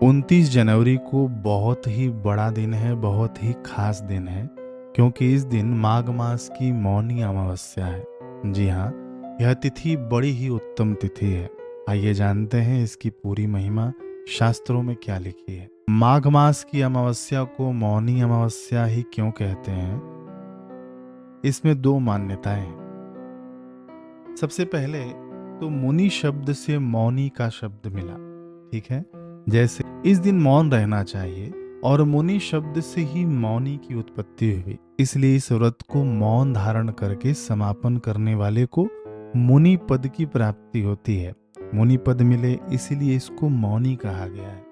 29 जनवरी को बहुत ही बड़ा दिन है, बहुत ही खास दिन है, क्योंकि इस दिन माघ मास की मौनी अमावस्या है। जी हाँ, यह तिथि बड़ी ही उत्तम तिथि है। आइए जानते हैं इसकी पूरी महिमा शास्त्रों में क्या लिखी है। माघ मास की अमावस्या को मौनी अमावस्या ही क्यों कहते हैं, इसमें दो मान्यताएं हैं। सबसे पहले तो मुनि शब्द से मौनी का शब्द मिला, ठीक है। जैसे इस दिन मौन रहना चाहिए और मुनि शब्द से ही मौनी की उत्पत्ति हुई, इसलिए इस व्रत को मौन धारण करके समापन करने वाले को मुनि पद की प्राप्ति होती है। मुनि पद मिले इसीलिए इसको मौनी कहा गया है।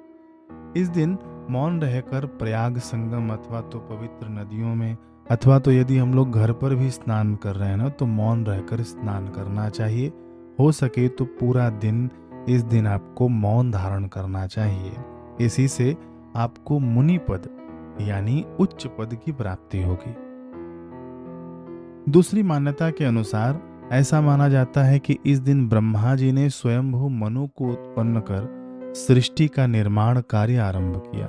इस दिन मौन रहकर प्रयाग संगम अथवा तो पवित्र नदियों में, अथवा तो यदि हम लोग घर पर भी स्नान कर रहे हैं ना, तो मौन रहकर स्नान करना चाहिए। हो सके तो पूरा दिन इस दिन आपको मौन धारण करना चाहिए। इसी से आपको मुनि पद यानी उच्च पद की प्राप्ति होगी। दूसरी मान्यता के अनुसार ऐसा माना जाता है कि इस दिन ब्रह्मा जी ने स्वयंभू मनु को उत्पन्न कर सृष्टि का निर्माण कार्य आरंभ किया,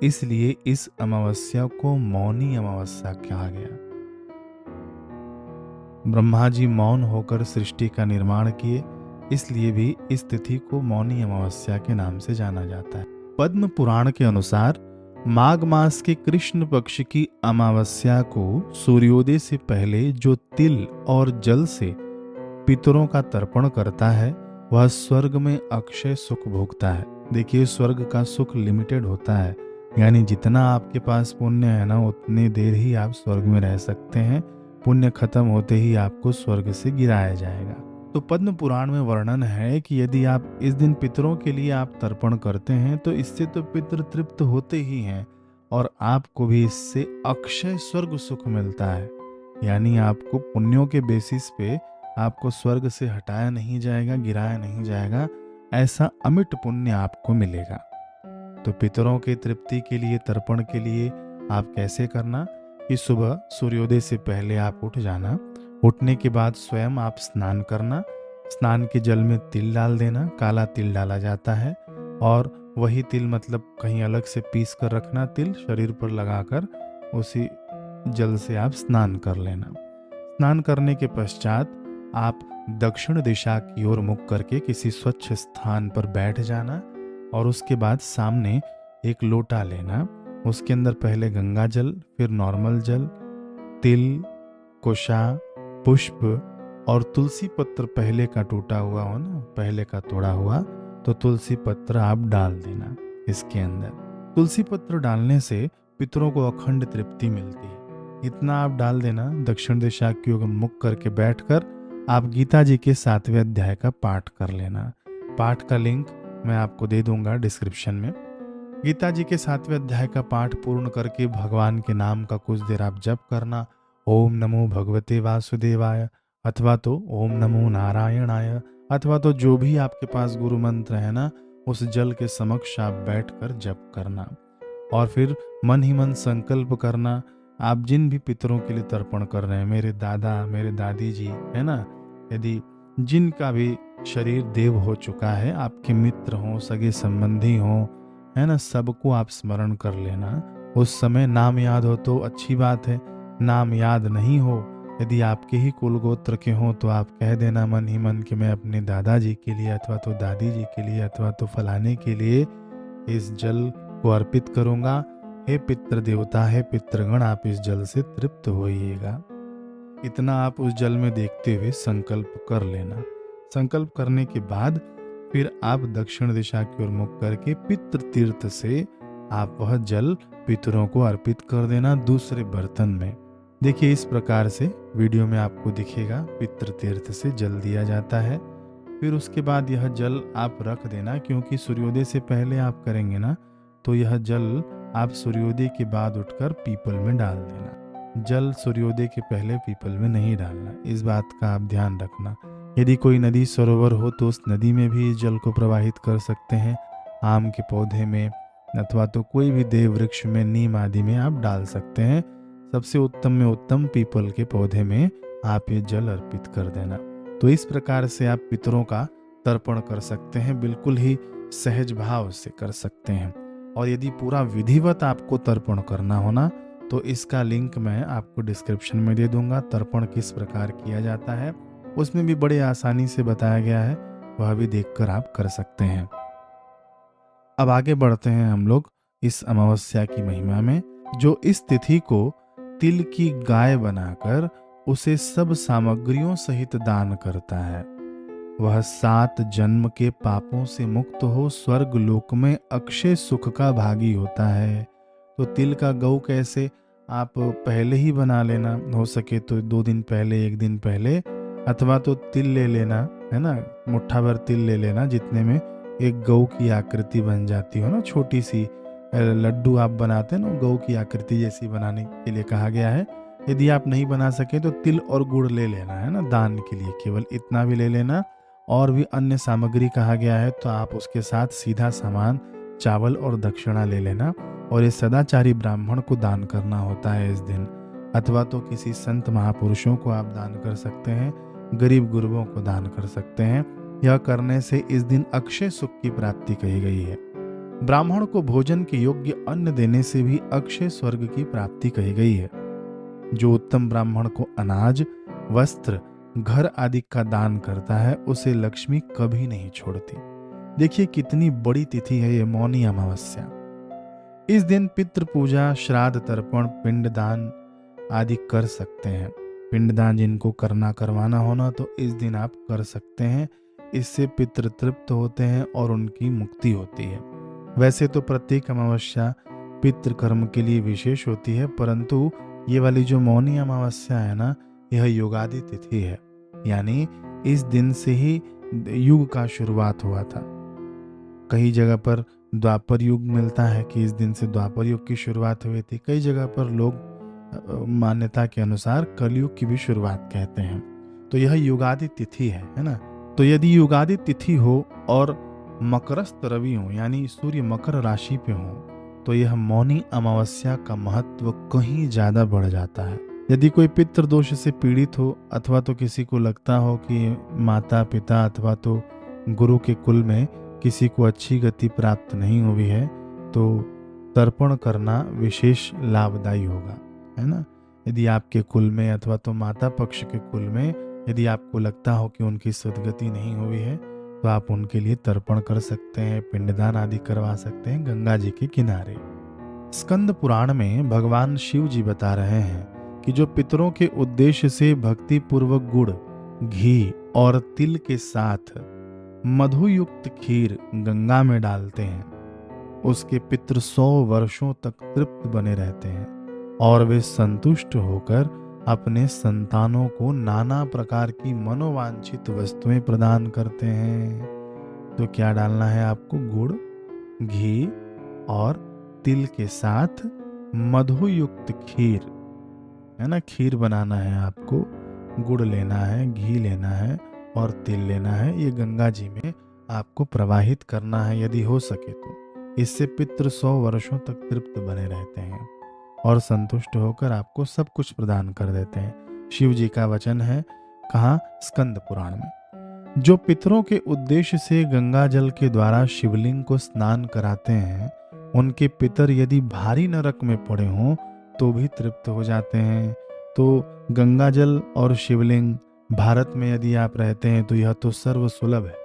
इसलिए इस अमावस्या को मौनी अमावस्या कहा गया। ब्रह्मा जी मौन होकर सृष्टि का निर्माण किए, इसलिए भी इस तिथि को मौनी अमावस्या के नाम से जाना जाता है। पद्म पुराण के अनुसार माघ मास के कृष्ण पक्ष की अमावस्या को सूर्योदय से पहले जो तिल और जल से पितरों का तर्पण करता है वह स्वर्ग में अक्षय सुख भोगता है। देखिए, स्वर्ग का सुख लिमिटेड होता है, यानी जितना आपके पास पुण्य है ना, उतनी देर ही आप स्वर्ग में रह सकते हैं। पुण्य खत्म होते ही आपको स्वर्ग से गिराया जाएगा। तो पद्म पुराण में वर्णन है कि यदि आप इस दिन पितरों के लिए आप तर्पण करते हैं तो इससे तो पितृ तृप्त होते ही हैं और आपको भी इससे अक्षय स्वर्ग सुख मिलता है। यानी आपको पुण्यों के बेसिस पे आपको स्वर्ग से हटाया नहीं जाएगा, गिराया नहीं जाएगा, ऐसा अमिट पुण्य आपको मिलेगा। तो पितरों की तृप्ति के लिए, तर्पण के लिए आप कैसे करना कि सुबह सूर्योदय से पहले आप उठ जाना। उठने के बाद स्वयं आप स्नान करना। स्नान के जल में तिल डाल देना, काला तिल डाला जाता है, और वही तिल मतलब कहीं अलग से पीस कर रखना, तिल शरीर पर लगाकर उसी जल से आप स्नान कर लेना। स्नान करने के पश्चात आप दक्षिण दिशा की ओर मुख करके किसी स्वच्छ स्थान पर बैठ जाना और उसके बाद सामने एक लोटा लेना। उसके अंदर पहले गंगा जल, फिर नॉर्मल जल, तिल, कुशा, पुष्प और तुलसी पत्र पहले का टूटा हुआ हो ना, पहले का तोड़ा हुआ, तो तुलसी पत्र आप डाल देना इसके अंदर। तुलसी पत्र डालने से पितरों को अखंड तृप्ति मिलती है। इतना आप डाल देना। दक्षिण दिशा की ओर मुख करके बैठकर आप गीता जी के 7वें अध्याय का पाठ कर लेना। पाठ का लिंक मैं आपको दे दूंगा डिस्क्रिप्शन में। गीता जी के 7वें अध्याय का पाठ पूर्ण करके भगवान के नाम का कुछ देर आप जप करना। ओम नमो भगवते वासुदेवाय, अथवा तो ओम नमो नारायणाय, अथवा तो जो भी आपके पास गुरु मंत्र है ना, उस जल के समक्ष आप बैठकर जप करना। और फिर मन ही मन संकल्प करना, आप जिन भी पितरों के लिए तर्पण कर रहे हैं, मेरे दादा, मेरे दादी जी है ना, यदि जिनका भी शरीर देव हो चुका है, आपके मित्र हों, सगे संबंधी हों, है ना, सबको आप स्मरण कर लेना। उस समय नाम याद हो तो अच्छी बात है, नाम याद नहीं हो, यदि आपके ही कुल गोत्र के हों तो आप कह देना मन ही मन कि मैं अपने दादाजी के लिए, अथवा तो दादी जी के लिए, अथवा तो फलाने के लिए इस जल को अर्पित करूंगा। हे पितृ देवता, हे पितृगण, आप इस जल से तृप्त होइएगा। इतना आप उस जल में देखते हुए संकल्प कर लेना। संकल्प करने के बाद फिर आप दक्षिण दिशा की ओर मुख करके पितृ तीर्थ से आप वह जल पितरों को अर्पित कर देना दूसरे बर्तन में। देखिए, इस प्रकार से वीडियो में आपको दिखेगा, पितृ तीर्थ से जल दिया जाता है। फिर उसके बाद यह जल आप रख देना, क्योंकि सूर्योदय से पहले आप करेंगे ना, तो यह जल आप सूर्योदय के बाद उठकर पीपल में डाल देना। जल सूर्योदय के पहले पीपल में नहीं डालना, इस बात का आप ध्यान रखना। यदि कोई नदी सरोवर हो तो उस नदी में भी इस जल को प्रवाहित कर सकते हैं, आम के पौधे में, अथवा तो कोई भी देव वृक्ष में, नीम आदि में आप डाल सकते हैं। सबसे उत्तम में उत्तम पीपल के पौधे में आप ये जल अर्पित कर देना। तो इस प्रकार से आप पितरों का तर्पण कर सकते हैं, बिल्कुल ही सहज भाव से कर सकते हैं। और यदि पूरा विधिवत आपको तर्पण करना हो ना, तो इसका लिंक मैं आपको डिस्क्रिप्शन में दे दूंगा। तर्पण किस प्रकार किया जाता है उसमें भी बड़े आसानी से बताया गया है, वह भी देखकर आप कर सकते हैं। अब आगे बढ़ते हैं हम लोग इस अमावस्या की महिमा में। जो इस तिथि को तिल की गाय बनाकर उसे सब सामग्रियों सहित दान करता है, वह 7 जन्म के पापों से मुक्त हो स्वर्ग लोक में अक्षय सुख का भागी होता है। तो तिल का गौ कैसे, आप पहले ही बना लेना, हो सके तो 2 दिन पहले, 1 दिन पहले, अथवा तो तिल ले लेना, है ना, मुट्ठा भर तिल ले लेना, जितने में एक गौ की आकृति बन जाती हो ना, छोटी सी लड्डू आप बनाते हैं ना, गौ की आकृति जैसी बनाने के लिए कहा गया है। यदि आप नहीं बना सके तो तिल और गुड़ ले लेना, है ना, दान के लिए केवल इतना भी ले लेना। और भी अन्य सामग्री कहा गया है तो आप उसके साथ सीधा सामान चावल और दक्षिणा ले लेना। और ये सदाचारी ब्राह्मण को दान करना होता है इस दिन, अथवा तो किसी संत महापुरुषों को आप दान कर सकते हैं, गरीब गुरबों को दान कर सकते हैं। यह करने से इस दिन अक्षय सुख की प्राप्ति कही गई है। ब्राह्मण को भोजन के योग्य अन्न देने से भी अक्षय स्वर्ग की प्राप्ति कही गई है। जो उत्तम ब्राह्मण को अनाज, वस्त्र, घर आदि का दान करता है उसे लक्ष्मी कभी नहीं छोड़ती। देखिए कितनी बड़ी तिथि है ये मौनी अमावस्या। इस दिन पितृ पूजा, श्राद्ध, तर्पण, पिंडदान आदि कर सकते हैं। पिंडदान जिनको करवाना होना तो इस दिन आप कर सकते हैं। इससे पितृ तृप्त होते हैं और उनकी मुक्ति होती है। वैसे तो प्रत्येक अमावस्या पितृ कर्म के लिए विशेष होती है, परंतु ये वाली जो मौनी अमावस्या है ना, यह युगादि तिथि है, यानी इस दिन से ही युग का शुरुआत हुआ था। कई जगह पर द्वापर युग मिलता है कि इस दिन से द्वापर युग की शुरुआत हुई थी। कई जगह पर लोग मान्यता के अनुसार कलयुग की भी शुरुआत कहते हैं। तो यह युगादि तिथि है ना। तो यदि युगादि तिथि हो और मकरस्थ रवि हो, यानी सूर्य मकर राशि पे हो, तो यह मौनी अमावस्या का महत्व कहीं ज्यादा बढ़ जाता है। यदि कोई पितृदोष से पीड़ित हो, अथवा तो किसी को लगता हो कि माता पिता अथवा तो गुरु के कुल में किसी को अच्छी गति प्राप्त नहीं हुई है, तो तर्पण करना विशेष लाभदायी होगा, है ना। यदि आपके कुल में अथवा तो माता पक्ष के कुल में यदि आपको लगता हो कि उनकी सद्गति नहीं हुई है, तो आप उनके लिए तर्पण कर सकते हैं, पिंडदान आदि करवा सकते हैं गंगा जी के किनारे। स्कंद पुराण में भगवान शिव जी बता रहे हैं कि जो पितरों के उद्देश्य से भक्ति पूर्वक गुड़, घी और तिल के साथ मधु युक्त खीर गंगा में डालते हैं, उसके पितृ 100 वर्षों तक तृप्त बने रहते हैं और वे संतुष्ट होकर अपने संतानों को नाना प्रकार की मनोवांछित वस्तुएं प्रदान करते हैं। तो क्या डालना है आपको, गुड़, घी और तिल के साथ मधु युक्त खीर, है ना, खीर बनाना है आपको। गुड़ लेना है, घी लेना है और तिल लेना है। ये गंगा जी में आपको प्रवाहित करना है यदि हो सके तो। इससे पितृ 100 वर्षों तक तृप्त बने रहते हैं और संतुष्ट होकर आपको सब कुछ प्रदान कर देते हैं। शिव जी का वचन है, कहाँ, स्कंद पुराण में। जो पितरों के उद्देश्य से गंगा जल के द्वारा शिवलिंग को स्नान कराते हैं, उनके पितर यदि भारी नरक में पड़े हों तो भी तृप्त हो जाते हैं। तो गंगा जल और शिवलिंग, भारत में यदि आप रहते हैं तो यह तो सर्व सुलभ है,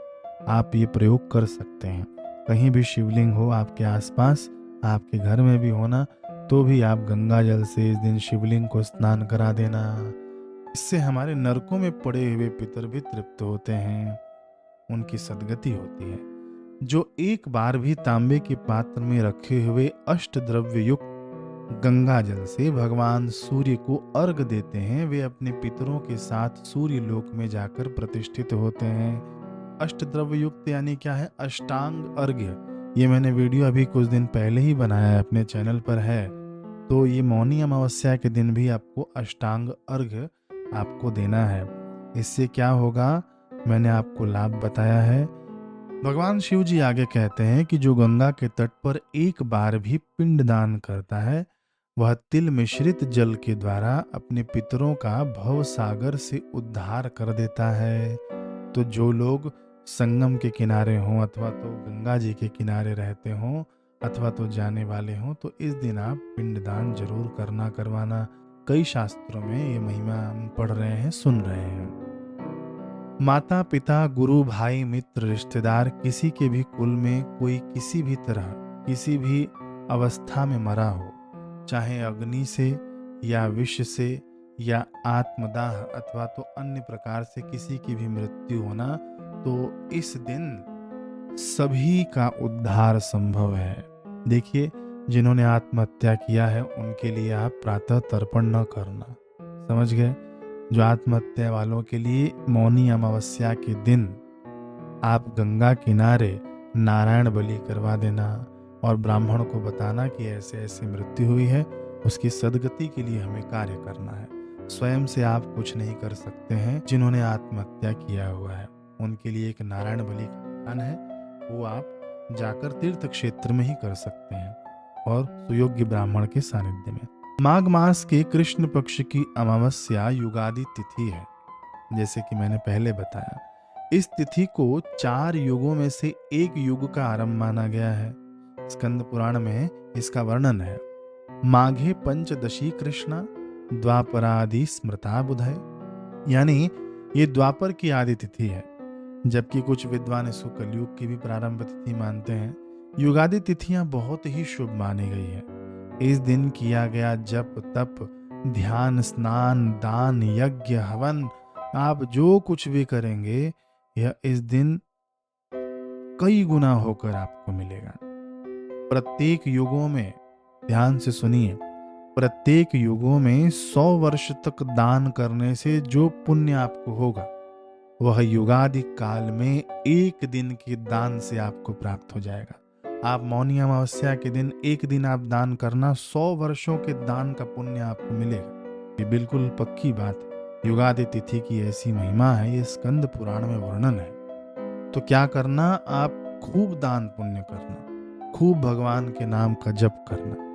आप ये प्रयोग कर सकते हैं। कहीं भी शिवलिंग हो आपके आसपास, आपके घर में भी होना, तो भी आप गंगा जल से इस दिन शिवलिंग को स्नान करा देना। इससे हमारे नरकों में पड़े हुए पितर भी तृप्त होते हैं, उनकी सद्गति होती है। जो एक बार भी तांबे के पात्र में रखे हुए अष्ट द्रव्य युक्त गंगा जल से भगवान सूर्य को अर्घ देते हैं, वे अपने पितरों के साथ सूर्य लोक में जाकर प्रतिष्ठित होते हैं। अष्टद्रव्य युक्त यानी क्या है, अष्टांग अर्घ्य। ये मैंने वीडियो अभी कुछ दिन पहले ही बनाया है, अपने चैनल पर है। तो ये मौनी अमावस्या के दिन भी आपको अष्टांग अर्घ्य आपको देना है। इससे क्या होगा, मैंने आपको लाभ बताया है। भगवान शिव जी आगे कहते हैं कि जो गंगा के तट पर एक बार भी पिंडदान करता है, वह तिल मिश्रित जल के द्वारा अपने पितरों का भव सागर से उद्धार कर देता है। तो जो लोग संगम के किनारे हों अथवा तो गंगा जी के किनारे रहते हों अथवा तो जाने वाले हों, तो इस दिन आप पिंडदान जरूर करवाना। कई शास्त्रों में ये महिमा हम पढ़ रहे हैं, सुन रहे हैं। माता पिता गुरु भाई मित्र रिश्तेदार किसी के भी कुल में कोई किसी भी तरह किसी भी अवस्था में मरा हो, चाहे अग्नि से या विष से या आत्मदाह अथवा तो अन्य प्रकार से किसी की भी मृत्यु होना, तो इस दिन सभी का उद्धार संभव है। देखिए, जिन्होंने आत्महत्या किया है उनके लिए आप प्रातः तर्पण न करना, समझ गए? जो आत्महत्या वालों के लिए मौनी अमावस्या के दिन आप गंगा किनारे नारायण बलि करवा देना और ब्राह्मण को बताना कि ऐसे ऐसे मृत्यु हुई है, उसकी सद्गति के लिए हमें कार्य करना है। स्वयं से आप कुछ नहीं कर सकते हैं। जिन्होंने आत्महत्या किया हुआ है उनके लिए एक नारायण बलि का विधान है, वो आप जाकर तीर्थ क्षेत्र में ही कर सकते हैं और सुयोग्य ब्राह्मण के सानिध्य में। माघ मास के कृष्ण पक्ष की अमावस्या युगादि तिथि है, जैसे कि मैंने पहले बताया। इस तिथि को 4 युगों में से एक युग का आरंभ माना गया है। स्कंद पुराण में इसका वर्णन है। माघे पंचदशी कृष्णा द्वापरादि स्मृता बुधय, यानी ये द्वापर की आदि तिथि है, जबकि कुछ विद्वान इसको कलयुग की भी प्रारंभ तिथि मानते हैं। युगादि तिथियां बहुत ही शुभ मानी गई है। इस दिन किया गया जप तप ध्यान स्नान दान यज्ञ हवन, आप जो कुछ भी करेंगे यह इस दिन कई गुना होकर आपको मिलेगा। प्रत्येक युगों में, ध्यान से सुनिए, प्रत्येक युगों में 100 वर्ष तक दान करने से जो पुण्य आपको होगा वह युगादि काल में एक दिन के दान से आपको प्राप्त हो जाएगा। आप मौनी अमावस्या के दिन एक दिन आप दान करना, 100 वर्षों के दान का पुण्य आपको मिलेगा। ये बिल्कुल पक्की बात है। युगादि तिथि की ऐसी महिमा है, ये स्कंद पुराण में वर्णन है। तो क्या करना, आप खूब दान पुण्य करना, खूब भगवान के नाम का जप करना।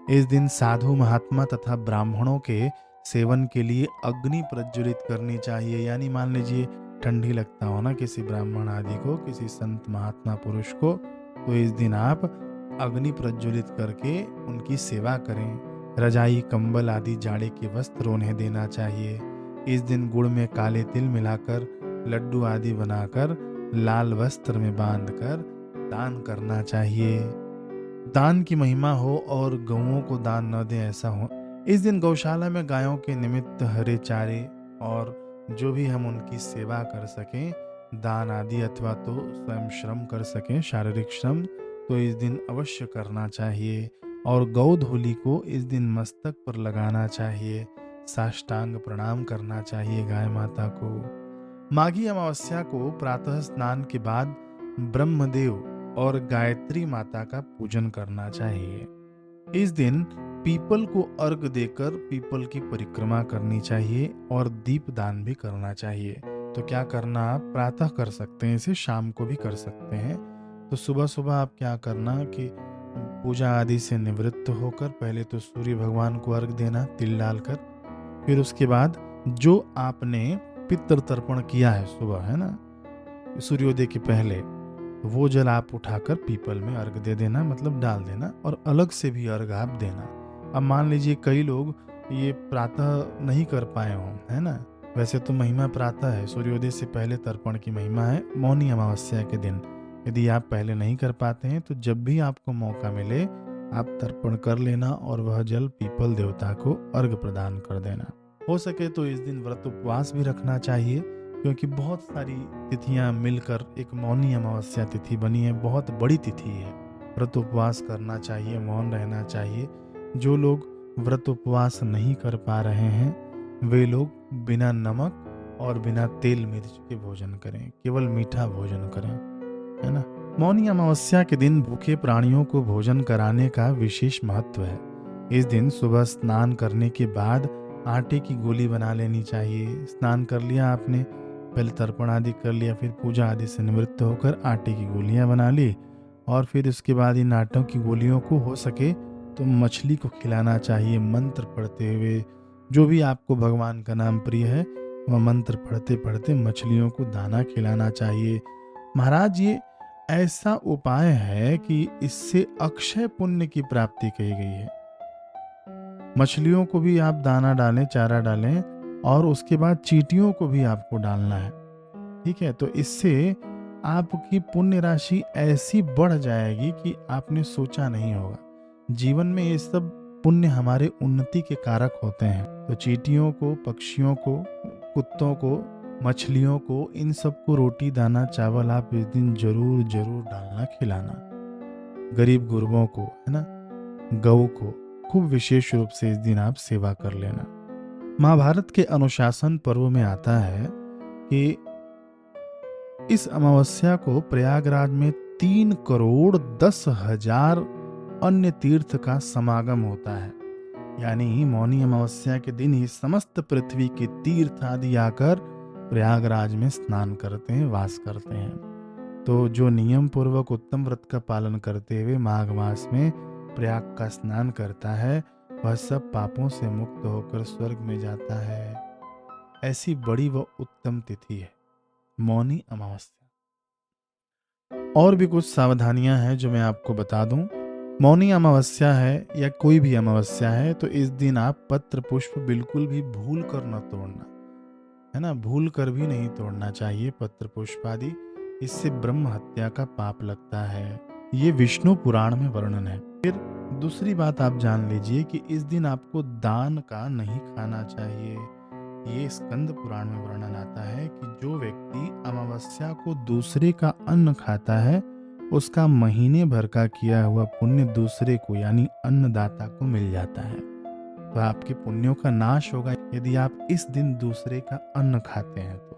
इस दिन साधु महात्मा तथा ब्राह्मणों के सेवन के लिए अग्नि प्रज्वलित करनी चाहिए। यानी मान लीजिए ठंडी लगता हो ना किसी ब्राह्मण आदि को, किसी संत महात्मा पुरुष को, तो इस दिन आप अग्नि प्रज्वलित करके उनकी सेवा करें। रजाई कंबल आदि जाड़े के वस्त्र उन्हें देना चाहिए। इस दिन गुड़ में काले तिल मिलाकर लड्डू आदि बनाकर लाल वस्त्र में बांधकर दान करना चाहिए। दान की महिमा हो और गौओं को दान न दें, ऐसा हो। इस दिन गौशाला में गायों के निमित्त हरे चारे और जो भी हम उनकी सेवा कर सकें, दान आदि अथवा तो स्वयं श्रम कर सकें, शारीरिक श्रम, तो इस दिन अवश्य करना चाहिए। और गौ धूलि को इस दिन मस्तक पर लगाना चाहिए, साष्टांग प्रणाम करना चाहिए गाय माता को। माघी अमावस्या को प्रातः स्नान के बाद ब्रह्मदेव और गायत्री माता का पूजन करना चाहिए। इस दिन पीपल को अर्घ देकर पीपल की परिक्रमा करनी चाहिए और दीप दान भी करना चाहिए। तो क्या करना, आप प्रातः कर सकते हैं, इसे शाम को भी कर सकते हैं। तो सुबह सुबह आप क्या करना कि पूजा आदि से निवृत्त होकर पहले तो सूर्य भगवान को अर्घ देना तिल डालकर, फिर उसके बाद जो आपने पितृ तर्पण किया है सुबह, है ना, सूर्योदय के पहले, वो जल आप उठाकर पीपल में अर्घ दे देना, मतलब डाल देना, और अलग से भी अर्घ आप देना। अब मान लीजिए कई लोग ये प्रातः नहीं कर पाए हों, है ना, वैसे तो महिमा प्रातः है, सूर्योदय से पहले तर्पण की महिमा है मौनी अमावस्या के दिन। यदि आप पहले नहीं कर पाते हैं तो जब भी आपको मौका मिले आप तर्पण कर लेना और वह जल पीपल देवता को अर्घ प्रदान कर देना। हो सके तो इस दिन व्रत उपवास भी रखना चाहिए, क्योंकि बहुत सारी तिथियां मिलकर एक मौनी अमावस्या तिथि बनी है, बहुत बड़ी तिथि है। व्रत उपवास करना चाहिए, मौन रहना चाहिए। जो लोग व्रत उपवास नहीं कर पा रहे हैं वे लोग बिना नमक और बिना तेल मिर्च के भोजन करें, केवल मीठा भोजन करें, है ना। मौनी अमावस्या के दिन भूखे प्राणियों को भोजन कराने का विशेष महत्व है। इस दिन सुबह स्नान करने के बाद आटे की गोली बना लेनी चाहिए। स्नान कर लिया आपने, पहले तर्पण आदि कर लिया, फिर पूजा आदि से निवृत्त होकर आटे की गोलियां बना ली, और फिर उसके बाद इन आटों की गोलियों को हो सके तो मछली को खिलाना चाहिए मंत्र पढ़ते हुए। जो भी आपको भगवान का नाम प्रिय है वह मंत्र पढ़ते पढ़ते मछलियों को दाना खिलाना चाहिए। महाराज ये ऐसा उपाय है कि इससे अक्षय पुण्य की प्राप्ति कही गई है। मछलियों को भी आप दाना डालें, चारा डालें, और उसके बाद चींटियों को भी आपको डालना है। ठीक है, तो इससे आपकी पुण्य राशि ऐसी बढ़ जाएगी कि आपने सोचा नहीं होगा। जीवन में ये सब पुण्य हमारे उन्नति के कारक होते हैं। तो चींटियों को, पक्षियों को, कुत्तों को, मछलियों को, इन सबको रोटी, दाना, चावल आप इस दिन जरूर जरूर डालना, खिलाना। गरीब गुरबों को, है ना, गऊ को खूब विशेष रूप से इस दिन आप सेवा कर लेना। महाभारत के अनुशासन पर्व में आता है कि इस अमावस्या को प्रयागराज में 3,10,000 अन्य तीर्थ का समागम होता है। यानी मौनी अमावस्या के दिन ही समस्त पृथ्वी के तीर्थ आदि आकर प्रयागराज में स्नान करते हैं, वास करते हैं। तो जो नियम पूर्वक उत्तम व्रत का पालन करते हुए माघ मास में प्रयाग का स्नान करता है, वह सब पापों से मुक्त होकर स्वर्ग में जाता है। ऐसी बड़ी व उत्तम तिथि है मौनी अमावस्या। और भी कुछ सावधानियां हैं जो मैं आपको बता दूं। मौनी अमावस्या है या कोई भी अमावस्या है तो इस दिन आप पत्र पुष्प बिल्कुल भी भूल कर न तोड़ना, है ना, भूल कर भी नहीं तोड़ना चाहिए पत्र पुष्प आदि। इससे ब्रह्म हत्या का पाप लगता है। ये विष्णु पुराण में वर्णन है। फिर दूसरी बात आप जान लीजिए कि इस दिन आपको दान का नहीं खाना चाहिए। ये स्कंद पुराण में वर्णन आता है कि जो व्यक्ति अमावस्या को दूसरे का अन्न खाता है उसका महीने भर का किया हुआ पुण्य दूसरे को यानी अन्नदाता को मिल जाता है। तो आपके पुण्यों का नाश होगा यदि आप इस दिन दूसरे का अन्न खाते हैं तो।